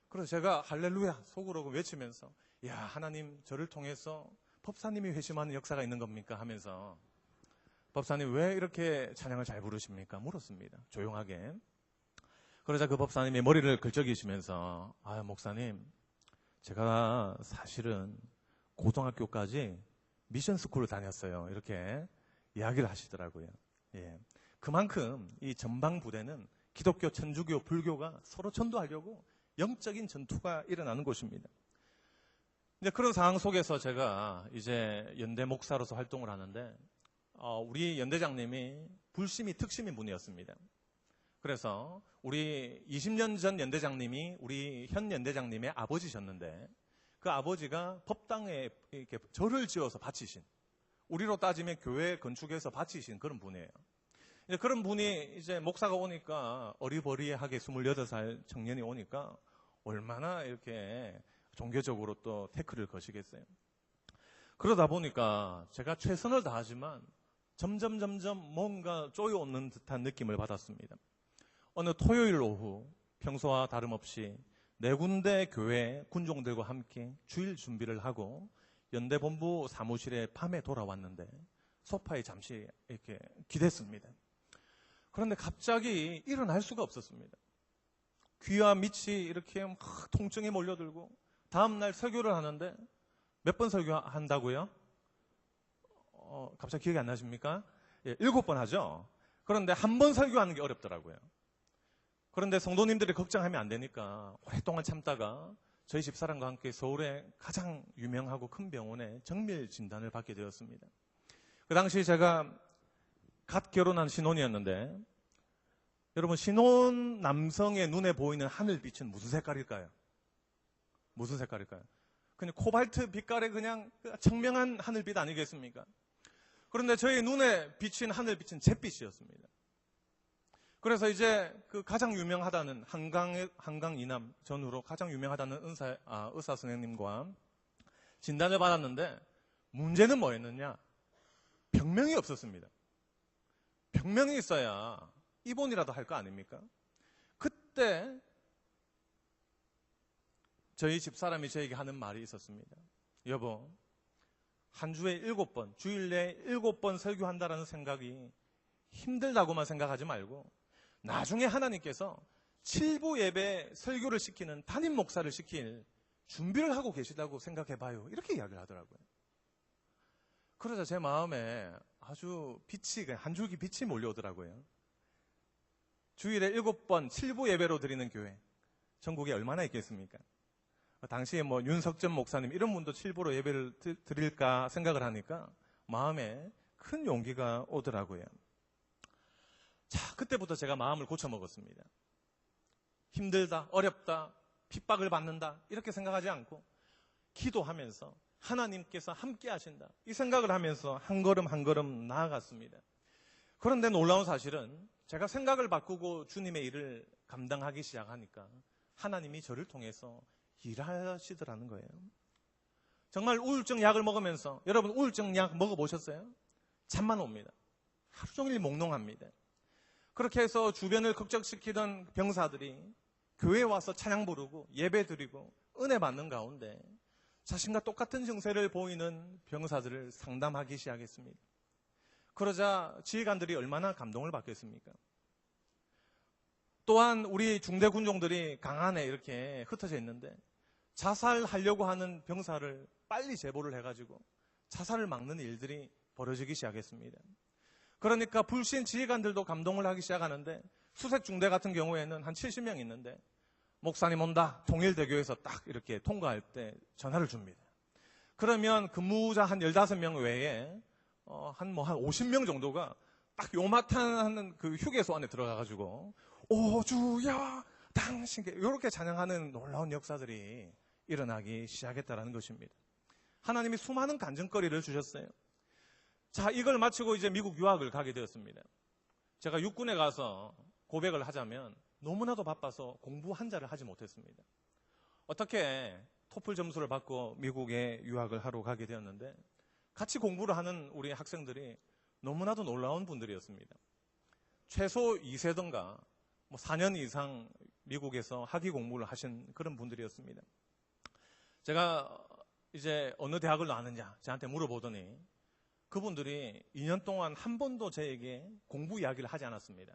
A: 그래서 제가 할렐루야 속으로 외치면서 야, 하나님 저를 통해서 법사님이 회심하는 역사가 있는 겁니까? 하면서 법사님 왜 이렇게 찬양을 잘 부르십니까? 물었습니다. 조용하게. 그러자 그 법사님이 머리를 긁적이시면서 아, 목사님, 제가 사실은 고등학교까지 미션 스쿨을 다녔어요. 이렇게 이야기를 하시더라고요. 예. 그만큼 이 전방 부대는 기독교, 천주교, 불교가 서로 전도하려고 영적인 전투가 일어나는 곳입니다. 이제 그런 상황 속에서 제가 이제 연대 목사로서 활동을 하는데 우리 연대장님이 불심이 특심인 분이었습니다. 그래서 우리 20년 전 연대장님이 우리 현 연대장님의 아버지셨는데 그 아버지가 법당에 이렇게 절을 지어서 바치신, 우리로 따지면 교회 건축에서 바치신 그런 분이에요. 이제 그런 분이 이제 목사가 오니까 어리버리하게 28살 청년이 오니까 얼마나 이렇게 종교적으로 또 태클을 거시겠어요. 그러다 보니까 제가 최선을 다하지만 점점 뭔가 쪼여오는 듯한 느낌을 받았습니다. 어느 토요일 오후 평소와 다름없이 4군데 교회 군종들과 함께 주일 준비를 하고 연대본부 사무실에 밤에 돌아왔는데 소파에 잠시 이렇게 기댔습니다. 그런데 갑자기 일어날 수가 없었습니다. 귀와 밑이 이렇게 막 통증에 몰려들고 다음날 설교를 하는데 몇 번 설교한다고요? 갑자기 기억이 안 나십니까? 예, 7번 하죠. 그런데 한 번 설교하는 게 어렵더라고요. 그런데 성도님들이 걱정하면 안 되니까 오랫동안 참다가 저희 집사람과 함께 서울의 가장 유명하고 큰 병원에 정밀 진단을 받게 되었습니다. 그 당시 제가 갓 결혼한 신혼이었는데 여러분, 신혼 남성의 눈에 보이는 하늘빛은 무슨 색깔일까요? 무슨 색깔일까요? 그냥 코발트 빛깔의 그냥 청명한 하늘빛 아니겠습니까? 그런데 저희 눈에 비친 하늘빛은 잿빛이었습니다. 그래서 이제 그 가장 유명하다는 한강 이남 전후로 가장 유명하다는 의사 선생님과 진단을 받았는데 문제는 뭐였느냐? 병명이 없었습니다. 병명이 있어야 입원이라도 할 거 아닙니까? 그때 저희 집사람이 저에게 하는 말이 있었습니다. 여보, 한 주에 7번, 주일 내에 7번 설교한다라는 생각이 힘들다고만 생각하지 말고 나중에 하나님께서 7부 예배 설교를 시키는 담임 목사를 시킬 준비를 하고 계시다고 생각해봐요. 이렇게 이야기를 하더라고요. 그러자 제 마음에 아주 빛이, 한 줄기 빛이 몰려오더라고요. 주일에 7번 7부 예배로 드리는 교회, 전국에 얼마나 있겠습니까? 당시에 뭐 윤석전 목사님 이런 분도 7부로 예배를 드릴까 생각을 하니까 마음에 큰 용기가 오더라고요. 자, 그때부터 제가 마음을 고쳐먹었습니다. 힘들다, 어렵다, 핍박을 받는다 이렇게 생각하지 않고 기도하면서 하나님께서 함께 하신다 이 생각을 하면서 한 걸음 한 걸음 나아갔습니다. 그런데 놀라운 사실은 제가 생각을 바꾸고 주님의 일을 감당하기 시작하니까 하나님이 저를 통해서 일하시더라는 거예요. 정말 우울증 약을 먹으면서, 여러분 우울증 약 먹어보셨어요? 잠만 옵니다. 하루 종일 몽롱합니다. 그렇게 해서 주변을 걱정시키던 병사들이 교회에 와서 찬양 부르고 예배 드리고 은혜 받는 가운데 자신과 똑같은 증세를 보이는 병사들을 상담하기 시작했습니다. 그러자 지휘관들이 얼마나 감동을 받겠습니까? 또한 우리 중대 군종들이 강안에 이렇게 흩어져 있는데 자살하려고 하는 병사를 빨리 제보를 해가지고 자살을 막는 일들이 벌어지기 시작했습니다. 그러니까 불신 지휘관들도 감동을 하기 시작하는데 수색 중대 같은 경우에는 한 70명 있는데 목사님 온다, 통일대교에서 딱 이렇게 통과할 때 전화를 줍니다. 그러면 근무자 한 15명 외에 한 50명 정도가 딱 요마탄 그 휴게소 안에 들어가가지고 오 주여 당신께 이렇게 찬양하는 놀라운 역사들이 일어나기 시작했다는 것입니다. 하나님이 수많은 간증거리를 주셨어요. 자, 이걸 마치고 이제 미국 유학을 가게 되었습니다. 제가 육군에 가서 고백을 하자면 너무나도 바빠서 공부 한 자를 하지 못했습니다. 어떻게 토플 점수를 받고 미국에 유학을 하러 가게 되었는데 같이 공부를 하는 우리 학생들이 너무나도 놀라운 분들이었습니다. 최소 2세든가 4년 이상 미국에서 학위 공부를 하신 그런 분들이었습니다. 제가 이제 어느 대학을 나왔느냐 저한테 물어보더니 그분들이 2년 동안 한 번도 저에게 공부 이야기를 하지 않았습니다.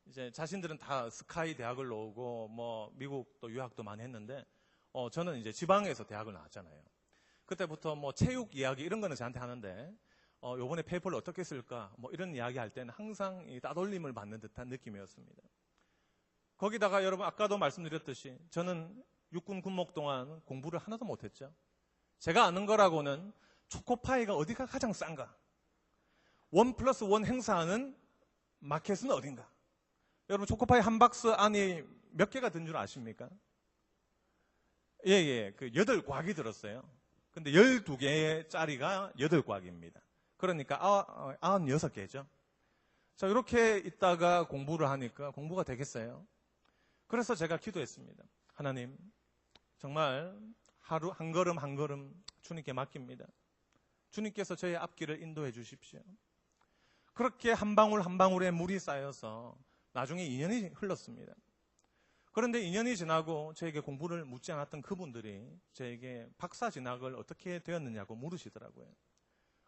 A: 이제 자신들은 다 스카이 대학을 나오고 미국 또 유학도 많이 했는데 저는 이제 지방에서 대학을 나왔잖아요. 그때부터 체육 이야기 이런 거는 저한테 하는데 요번에 페이퍼를 어떻게 쓸까 이런 이야기 할 때는 항상 이 따돌림을 받는 듯한 느낌이었습니다. 거기다가 여러분 아까도 말씀드렸듯이 저는 육군 군목 동안 공부를 하나도 못했죠. 제가 아는 거라고는 초코파이가 어디가 가장 싼가, 1+1 행사하는 마켓은 어딘가. 여러분 초코파이 한 박스 안에 몇 개가 든 줄 아십니까? 예, 그 8곽이 들었어요. 근데 12개짜리가 8곽입니다. 그러니까 96개죠. 자, 이렇게 있다가 공부를 하니까 공부가 되겠어요. 그래서 제가 기도했습니다. 하나님, 정말 하루 한 걸음 한 걸음 주님께 맡깁니다. 주님께서 저의 앞길을 인도해 주십시오. 그렇게 한 방울 한 방울의 물이 쌓여서 나중에 2년이 흘렀습니다. 그런데 2년이 지나고 저에게 공부를 묻지 않았던 그분들이 저에게 박사 진학을 어떻게 되었느냐고 물으시더라고요.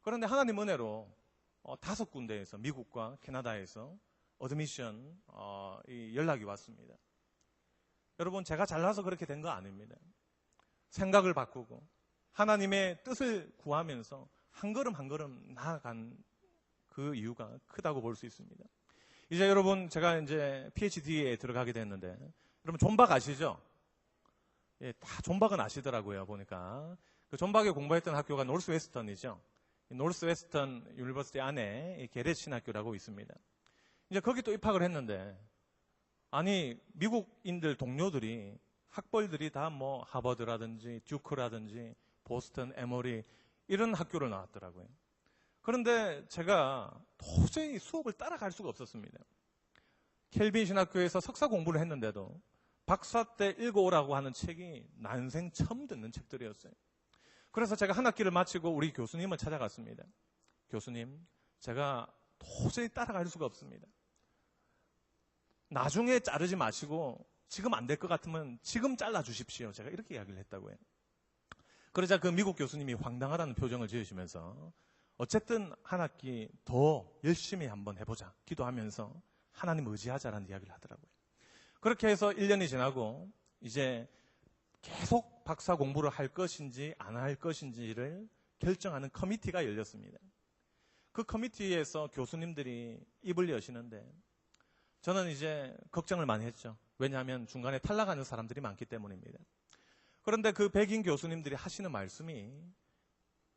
A: 그런데 하나님 은혜로 5군데에서 미국과 캐나다에서 어드미션 이 연락이 왔습니다. 여러분, 제가 잘나서 그렇게 된 거 아닙니다. 생각을 바꾸고 하나님의 뜻을 구하면서 한 걸음 한 걸음 나아간 그 이유가 크다고 볼 수 있습니다. 이제 여러분, 제가 이제 PhD에 들어가게 됐는데, 여러분 존박 아시죠? 예, 다 존박은 아시더라고요, 보니까. 그 존박에 공부했던 학교가 노스웨스턴이죠. 노스웨스턴 유니버시티 안에 게렛 신학교라고 있습니다. 이제 거기 또 입학을 했는데, 아니, 미국인들 동료들이, 학벌들이 다 하버드라든지, 듀크라든지, 보스턴, 에머리, 이런 학교를 나왔더라고요. 그런데 제가 도저히 수업을 따라갈 수가 없었습니다. 켈빈 신학교에서 석사 공부를 했는데도 박사 때 읽어오라고 하는 책이 난생 처음 듣는 책들이었어요. 그래서 제가 한 학기를 마치고 우리 교수님을 찾아갔습니다. 교수님, 제가 도저히 따라갈 수가 없습니다. 나중에 자르지 마시고 지금 안 될 것 같으면 지금 잘라주십시오. 제가 이렇게 이야기를 했다고요. 그러자 그 미국 교수님이 황당하다는 표정을 지으시면서 어쨌든 한 학기 더 열심히 한번 해보자 기도하면서 하나님 의지하자라는 이야기를 하더라고요. 그렇게 해서 1년이 지나고 이제 계속 박사 공부를 할 것인지 안 할 것인지를 결정하는 커미티가 열렸습니다. 그 커미티에서 교수님들이 입을 여시는데 저는 이제 걱정을 많이 했죠. 왜냐하면 중간에 탈락하는 사람들이 많기 때문입니다. 그런데 그 백인 교수님들이 하시는 말씀이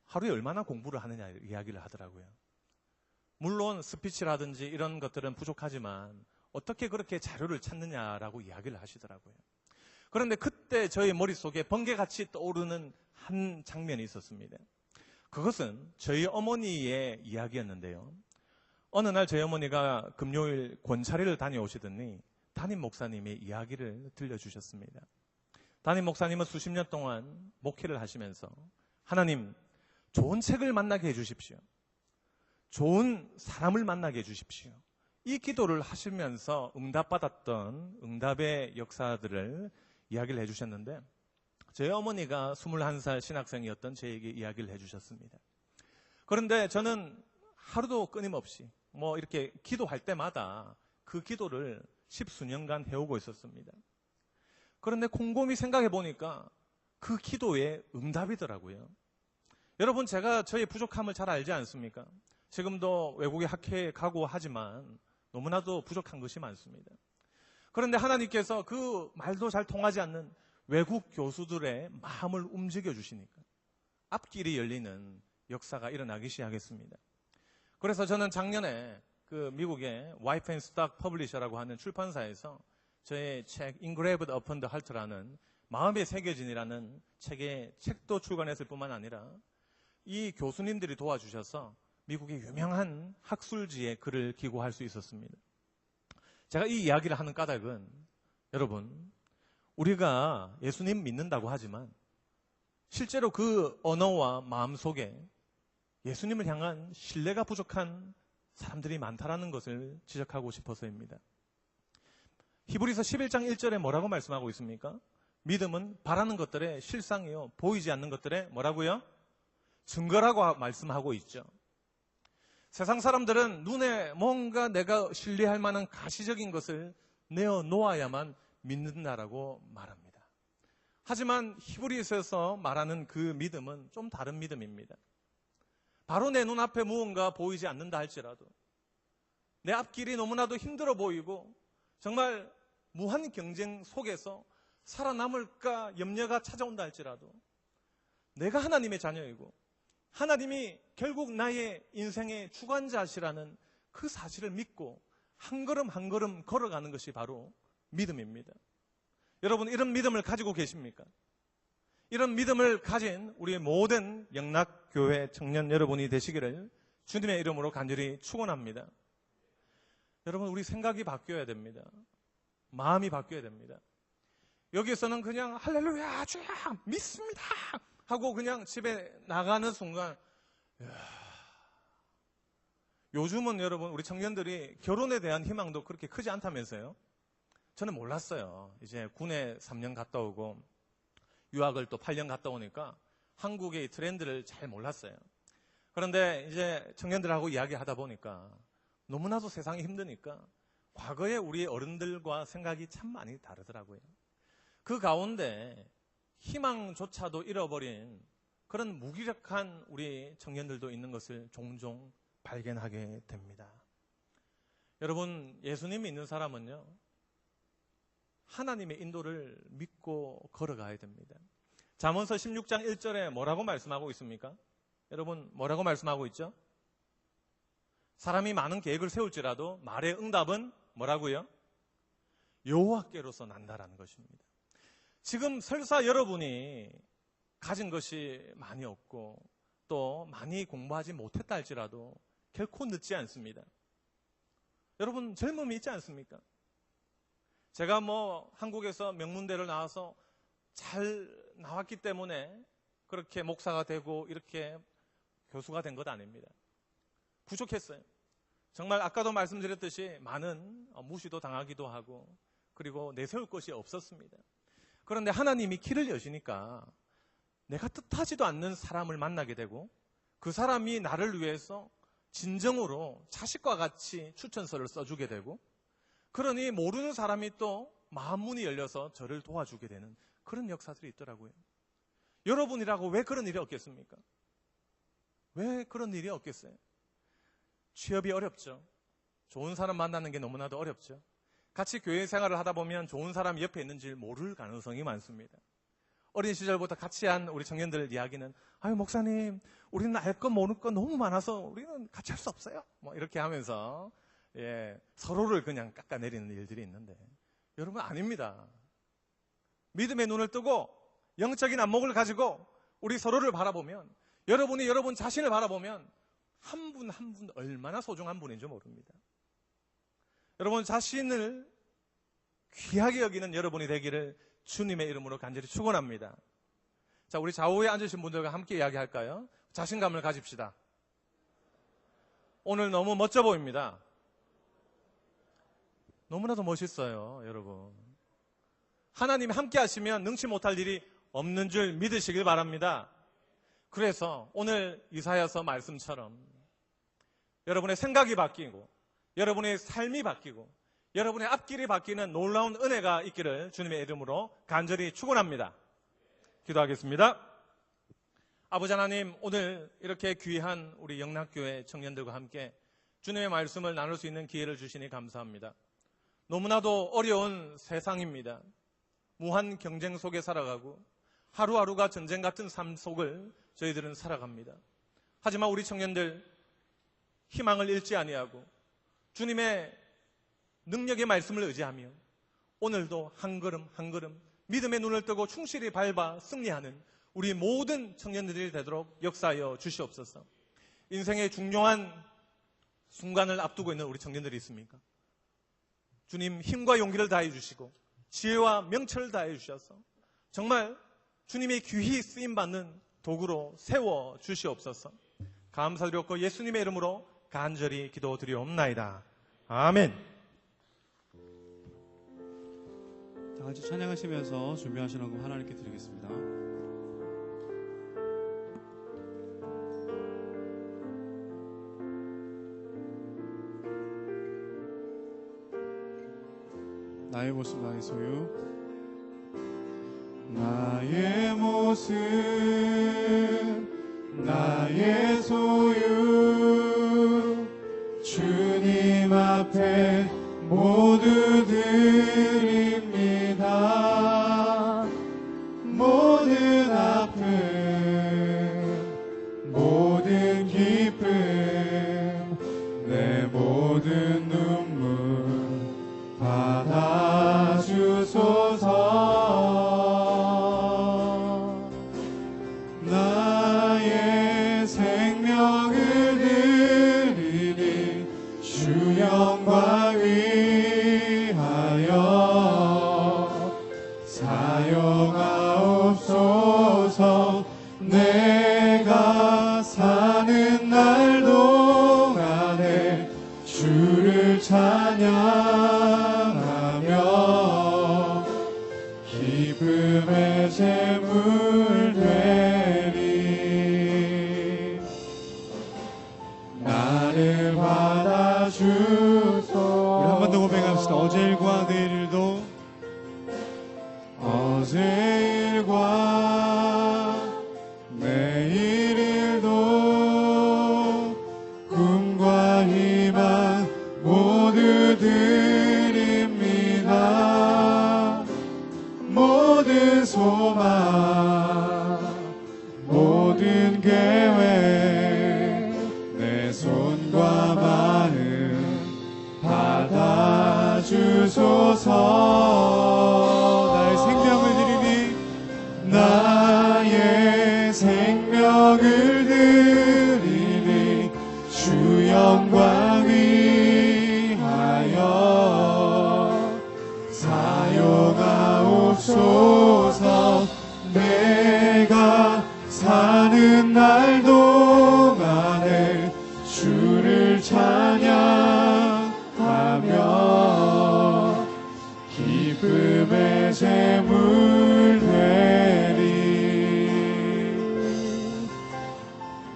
A: 하루에 얼마나 공부를 하느냐 이야기를 하더라고요. 물론 스피치라든지 이런 것들은 부족하지만 어떻게 그렇게 자료를 찾느냐라고 이야기를 하시더라고요. 그런데 그때 저희 머릿속에 번개같이 떠오르는 한 장면이 있었습니다. 그것은 저희 어머니의 이야기였는데요. 어느 날 저희 어머니가 금요일 권차리를 다녀오시더니 담임 목사님의 이야기를 들려주셨습니다. 담임 목사님은 수십 년 동안 목회를 하시면서 하나님, 좋은 책을 만나게 해주십시오. 좋은 사람을 만나게 해주십시오. 이 기도를 하시면서 응답받았던 응답의 역사들을 이야기를 해주셨는데 저희 어머니가 21살 신학생이었던 저에게 이야기를 해주셨습니다. 그런데 저는 하루도 끊임없이 이렇게 기도할 때마다 그 기도를 10수년간 해오고 있었습니다. 그런데 곰곰이 생각해 보니까 그 기도의 응답이더라고요. 여러분, 제가 저의 부족함을 잘 알지 않습니까? 지금도 외국에 학회에 가고 하지만 너무나도 부족한 것이 많습니다. 그런데 하나님께서 그 말도 잘 통하지 않는 외국 교수들의 마음을 움직여 주시니까 앞길이 열리는 역사가 일어나기 시작했습니다. 그래서 저는 작년에 그 미국의 와이프 앤 스탁 퍼블리셔라고 하는 출판사에서 저의 책 Engraved upon the Heart라는 마음에 새겨진이라는 책도 출간했을 뿐만 아니라 이 교수님들이 도와주셔서 미국의 유명한 학술지에 글을 기고할 수 있었습니다. 제가 이 이야기를 하는 까닭은 여러분, 우리가 예수님 믿는다고 하지만 실제로 그 언어와 마음 속에 예수님을 향한 신뢰가 부족한 사람들이 많다라는 것을 지적하고 싶어서입니다. 히브리서 11장 1절에 뭐라고 말씀하고 있습니까? 믿음은 바라는 것들의 실상이요, 보이지 않는 것들의 뭐라고요? 증거라고 말씀하고 있죠. 세상 사람들은 눈에 뭔가 내가 신뢰할 만한 가시적인 것을 내어놓아야만 믿는다라고 말합니다. 하지만 히브리서에서 말하는 그 믿음은 좀 다른 믿음입니다. 바로 내 눈앞에 무언가 보이지 않는다 할지라도, 내 앞길이 너무나도 힘들어 보이고 정말 무한 경쟁 속에서 살아남을까 염려가 찾아온다 할지라도 내가 하나님의 자녀이고 하나님이 결국 나의 인생의 주관자시라는 그 사실을 믿고 한 걸음 한 걸음 걸어가는 것이 바로 믿음입니다. 여러분, 이런 믿음을 가지고 계십니까? 이런 믿음을 가진 우리의 모든 영락교회 청년 여러분이 되시기를 주님의 이름으로 간절히 축원합니다. 여러분, 우리 생각이 바뀌어야 됩니다. 마음이 바뀌어야 됩니다. 여기에서는 그냥 할렐루야 주야 믿습니다 하고 그냥 집에 나가는 순간, 요즘은 여러분 우리 청년들이 결혼에 대한 희망도 그렇게 크지 않다면서요. 저는 몰랐어요. 이제 군에 3년 갔다 오고 유학을 또 8년 갔다 오니까 한국의 트렌드를 잘 몰랐어요. 그런데 이제 청년들하고 이야기하다 보니까 너무나도 세상이 힘드니까 과거에 우리 어른들과 생각이 참 많이 다르더라고요. 그 가운데 희망조차도 잃어버린 그런 무기력한 우리 청년들도 있는 것을 종종 발견하게 됩니다. 여러분, 예수님이 있는 사람은요, 하나님의 인도를 믿고 걸어가야 됩니다. 잠언서 16장 1절에 뭐라고 말씀하고 있습니까? 여러분, 뭐라고 말씀하고 있죠? 사람이 많은 계획을 세울지라도 말의 응답은 뭐라고요? 여호와께로서 난다라는 것입니다. 지금 설사 여러분이 가진 것이 많이 없고 또 많이 공부하지 못했다 할지라도 결코 늦지 않습니다. 여러분, 젊음이 있지 않습니까? 제가 한국에서 명문대를 나와서 잘 나왔기 때문에 그렇게 목사가 되고 이렇게 교수가 된 것 아닙니다. 부족했어요. 정말 아까도 말씀드렸듯이 많은 무시도 당하기도 하고 그리고 내세울 것이 없었습니다. 그런데 하나님이 길을 여시니까 내가 뜻하지도 않는 사람을 만나게 되고 그 사람이 나를 위해서 진정으로 자식과 같이 추천서를 써주게 되고, 그러니 모르는 사람이 또 마음문이 열려서 저를 도와주게 되는 그런 역사들이 있더라고요. 여러분이라고 왜 그런 일이 없겠습니까? 왜 그런 일이 없겠어요? 취업이 어렵죠. 좋은 사람 만나는 게 너무나도 어렵죠. 같이 교회 생활을 하다 보면 좋은 사람이 옆에 있는지 모를 가능성이 많습니다. 어린 시절부터 같이 한 우리 청년들 이야기는, 아유 목사님, 우리는 알 거 모를 거 너무 많아서 우리는 같이 할 수 없어요. 이렇게 하면서 서로를 그냥 깎아내리는 일들이 있는데, 여러분 아닙니다. 믿음의 눈을 뜨고 영적인 안목을 가지고 우리 서로를 바라보면, 여러분이 여러분 자신을 바라보면 한 분 한 분 얼마나 소중한 분인지 모릅니다. 여러분 자신을 귀하게 여기는 여러분이 되기를 주님의 이름으로 간절히 축원합니다. 자, 우리 좌우에 앉으신 분들과 함께 이야기할까요? 자신감을 가집시다. 오늘 너무 멋져 보입니다. 너무나도 멋있어요, 여러분. 하나님이 함께 하시면 능치 못할 일이 없는 줄 믿으시길 바랍니다. 그래서 오늘 이사야서 말씀처럼 여러분의 생각이 바뀌고 여러분의 삶이 바뀌고 여러분의 앞길이 바뀌는 놀라운 은혜가 있기를 주님의 이름으로 간절히 축원합니다. 기도하겠습니다. 아버지 하나님, 오늘 이렇게 귀한 우리 영락교회 청년들과 함께 주님의 말씀을 나눌 수 있는 기회를 주시니 감사합니다. 너무나도 어려운 세상입니다. 무한 경쟁 속에 살아가고 하루하루가 전쟁 같은 삶 속을 저희들은 살아갑니다. 하지만 우리 청년들 희망을 잃지 아니하고 주님의 능력의 말씀을 의지하며 오늘도 한 걸음 한 걸음 믿음의 눈을 뜨고 충실히 밟아 승리하는 우리 모든 청년들이 되도록 역사하여 주시옵소서. 인생의 중요한 순간을 앞두고 있는 우리 청년들이 있습니까? 주님 힘과 용기를 다해 주시고 지혜와 명철을 다해 주셔서 정말 주님의 귀히 쓰임받는 도구로 세워 주시옵소서. 감사드렸고 예수님의 이름으로 간절히 기도드리옵나이다. 아멘.
B: 다 같이 찬양하시면서 준비하신 헌금 하나님께 드리겠습니다. 나의 모습 나의 소유, 나의 모습 나의 소유, 주님 앞에 모두 드립니다. 모든 아픔 모든 기쁨 내 모든 눈물 받아주소서. 나의 생명을 드리니 주 영광 위하여 사용하옵소서. 내가 사는 날 동안에 주를 찬양하며 기쁨의 제물 되리. 나를 받아주소. 우리 한 번 더 고백합시다. 어제 일과 내일 일도 어제 일과 내일 일도 꿈과 희망 모두 드립니다. 모든 소망 모든 계획 내 손과 마음 받아주소서. 나의 생명을 드리니 나의 생명을 드리니 주 영광 위하여 사용하옵소서. 내가 사는 날 동안에 주를 찬양하며 기쁨의 제물 되리.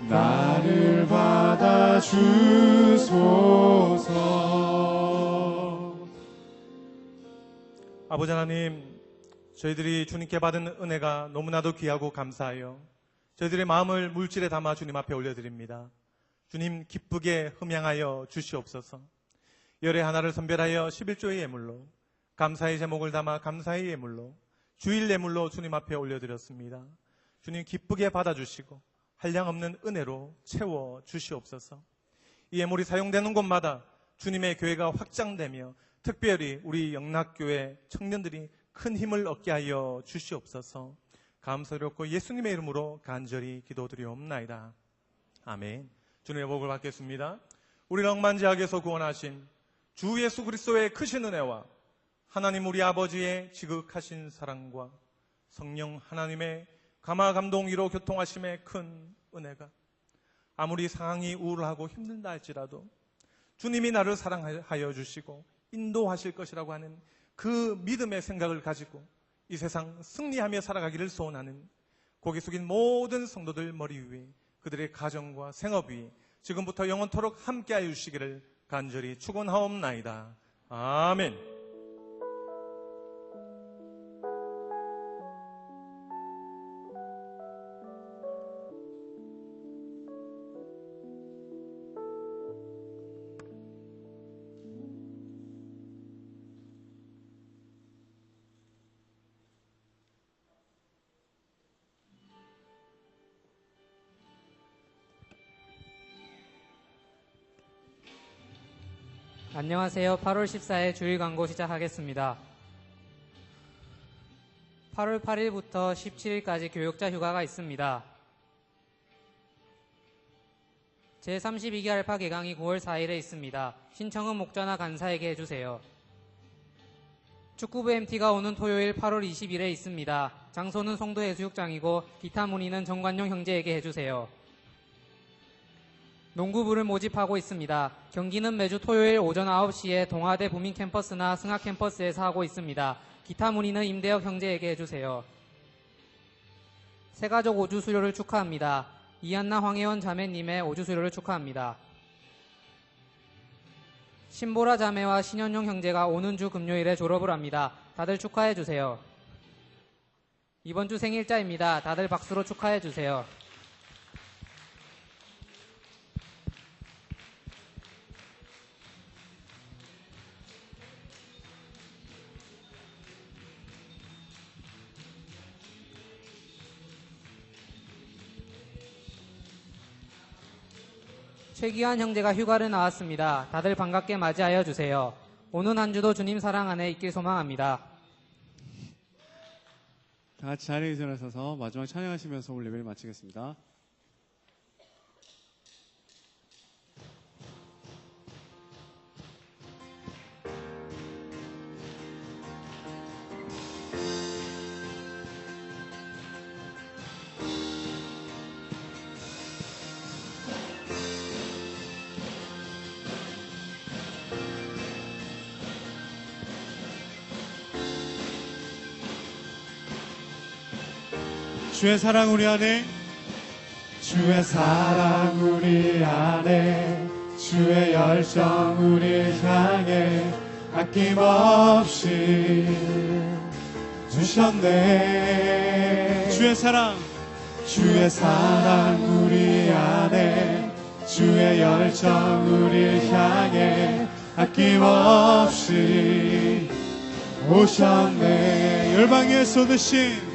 B: 나를 받아주소서.
A: 아버지 하나님, 저희들이 주님께 받은 은혜가 너무나도 귀하고 감사하여 저희들의 마음을 물질에 담아 주님 앞에 올려드립니다. 주님 기쁘게 흠양하여 주시옵소서. 열의 하나를 선별하여 11조의 예물로, 감사의 제목을 담아 감사의 예물로, 주일 예물로 주님 앞에 올려드렸습니다. 주님 기쁘게 받아주시고 한량없는 은혜로 채워 주시옵소서. 이 예물이 사용되는 곳마다 주님의 교회가 확장되며 특별히 우리 영락교회 청년들이 큰 힘을 얻게 하여 주시옵소서. 감사드렸고 예수님의 이름으로 간절히 기도드리옵나이다. 아멘. 주님의 복을 받겠습니다. 우리를 억만지악에서 구원하신 주 예수 그리스도의 크신 은혜와 하나님 우리 아버지의 지극하신 사랑과 성령 하나님의 감화 감동이로 교통하심의 큰 은혜가 아무리 상황이 우울하고 힘들다 할지라도 주님이 나를 사랑하여 주시고 인도하실 것이라고 하는 그 믿음의 생각을 가지고 이 세상 승리하며 살아가기를 소원하는 고개 숙인 모든 성도들 머리 위에 그들의 가정과 생업 위에 지금부터 영원토록 함께하여 주시기를 간절히 축원하옵나이다. 아멘.
D: 안녕하세요. 8월 14일 주일 광고 시작하겠습니다. 8월 8일부터 17일까지 교육자 휴가가 있습니다. 제32기 알파 개강이 9월 4일에 있습니다. 신청은 목자나 간사에게 해주세요. 축구부 MT가 오는 토요일 8월 20일에 있습니다. 장소는 송도해수욕장이고 기타 문의는 정관용 형제에게 해주세요. 농구부를 모집하고 있습니다. 경기는 매주 토요일 오전 9시에 동아대 부민 캠퍼스나 승학 캠퍼스에서 하고 있습니다. 기타 문의는 임대혁 형제에게 해주세요. 새가족 5주 수료를 축하합니다. 이한나 황혜원 자매님의 5주 수료를 축하합니다. 신보라 자매와 신현용 형제가 오는 주 금요일에 졸업을 합니다. 다들 축하해주세요. 이번 주 생일자입니다. 다들 박수로 축하해주세요. 최기환 형제가 휴가를 나왔습니다. 다들 반갑게 맞이하여 주세요. 오는 한 주도 주님 사랑 안에 있길 소망합니다.
B: 다 같이 자리에 일어서서 마지막 찬양하시면서 오늘 예배를 마치겠습니다. 주의 사랑 우리 안에, 주의 사랑 우리 안에, 주의 열정 우리 향해 아낌없이 주셨네. 주의 사랑 우리 안에, 주의 열정 우리 향해 아낌없이 오셨네. 열방 위에 쏟으신